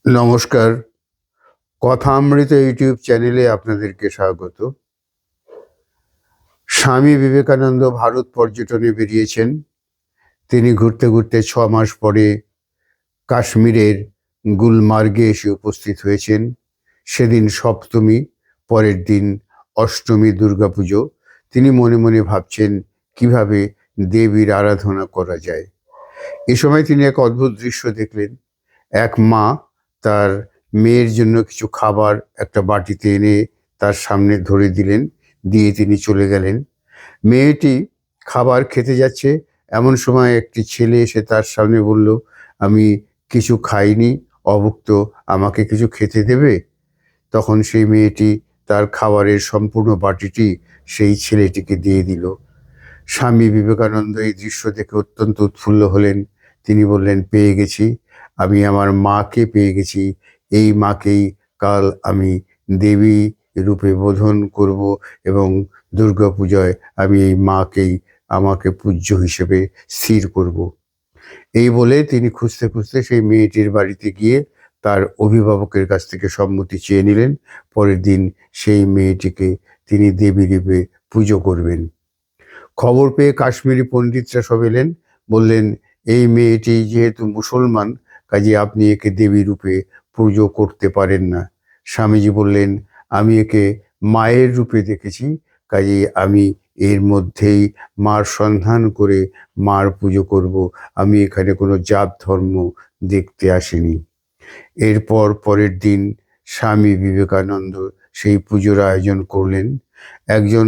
নমস্কার। কথামৃত ইউটিউব চ্যানেলে আপনাদেরকে স্বাগত। স্বামী বিবেকানন্দ ভারত পর্যটনে বেরিয়েছেন। তিনি ঘুরতে ঘুরতে 6 মাস পরে কাশ্মীরের গুলমার্গে এসে উপস্থিত হয়েছেন। সেদিন সপ্তমী, পরের দিন অষ্টমী দুর্গাপুজো। তিনি মনে মনে ভাবছেন কিভাবে দেবীর আরাধনা করা যায়। এ সময় তিনি এক অদ্ভুত দৃশ্য দেখলেন। এক মা তার মেয়ের জন্য কিছু খাবার একটা বাটিতে এনে তার সামনে ধরে দিলেন, দিয়ে তিনি চলে গেলেন। মেয়েটি খাবার খেতে যাচ্ছে, এমন সময় একটি ছেলে এসে তার সামনে বলল, আমি কিছু খাইনি, অভুক্ত, আমাকে কিছু খেতে দেবে? তখন সেই মেয়েটি তার খাবারের সম্পূর্ণ বাটিটি সেই ছেলেটিকে দিয়ে দিল। স্বামী বিবেকানন্দ এই দৃশ্য দেখে অত্যন্ত উৎফুল্ল হলেন। তিনি বললেন, পেয়ে গেছি, আমি আমার মাকে পেয়ে গেছি। এই মাকেই কাল আমি দেবী রূপে বোধন করব এবং দুর্গাপূজায় আমি এই মাকেই আমাকে পূজ্য হিসেবে স্থির করব। এই বলে তিনি খুঁজতে খুঁজতে সেই মেয়েটির বাড়িতে গিয়ে তার অভিভাবকের কাছ থেকে সম্মতি চেয়ে নিলেন। পরের দিন সেই মেয়েটিকে তিনি দেবী রূপে পুজো করবেন। খবর পেয়ে কাশ্মীরি পণ্ডিতরা সব এলেন, বললেন, এই মেয়েটি যেহেতু মুসলমান, কাজে আপনি একে দেবী রূপে পুজো করতে পারেন না। স্বামীজি বললেন, আমি একে মায়ের রূপে দেখেছি, কাজে আমি এর মধ্যেই মার সন্ধান করে মার পুজো করব। আমি এখানে কোনো জাত ধর্ম দেখতে আসিনি। এরপর পরের দিন স্বামী বিবেকানন্দ সেই পুজোর আয়োজন করলেন। একজন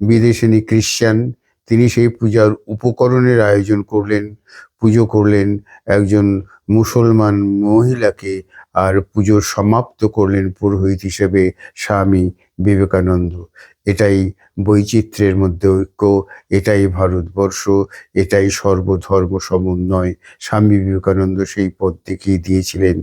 বিদেশিনী খ্রিস্টান, তিনি সেই পূজার উপকরণের আয়োজন করলেন, পুজো করলেন। একজন মুসলমান মহিলাকে আর পুজো সমাপ্ত করলেন পুরোহিত হিসেবে স্বামী বিবেকানন্দ। এটাই বৈচিত্র্যের মধ্যে ঐক্য, এটাই ভারতবর্ষ, এটাই সর্বধর্ম সমন্বয়। স্বামী বিবেকানন্দ সেই পথ দেখিয়ে দিয়েছিলেন,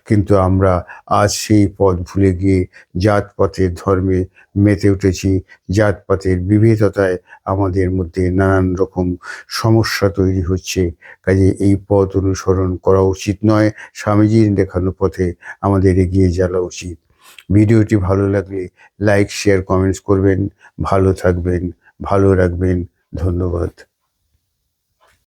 কিন্তু আমরা আজ সেই পথ ভুলে গিয়ে জাতপাতের ধর্মে মেতে উঠেছি। জাতপাতের বিবিধতায় আমাদের মধ্যে নানান রকম সমস্যা তৈরি হচ্ছে। কাজে এই পথ অনুসরণ করা উচিত নয়। স্বামীজির দেখানো পথে আমাদের এগিয়ে যাওয়া উচিত। ভিডিওটি ভালো লাগলে লাইক, শেয়ার, কমেন্টস করবেন। ভালো থাকবেন, ভালো রাখবেন। ধন্যবাদ।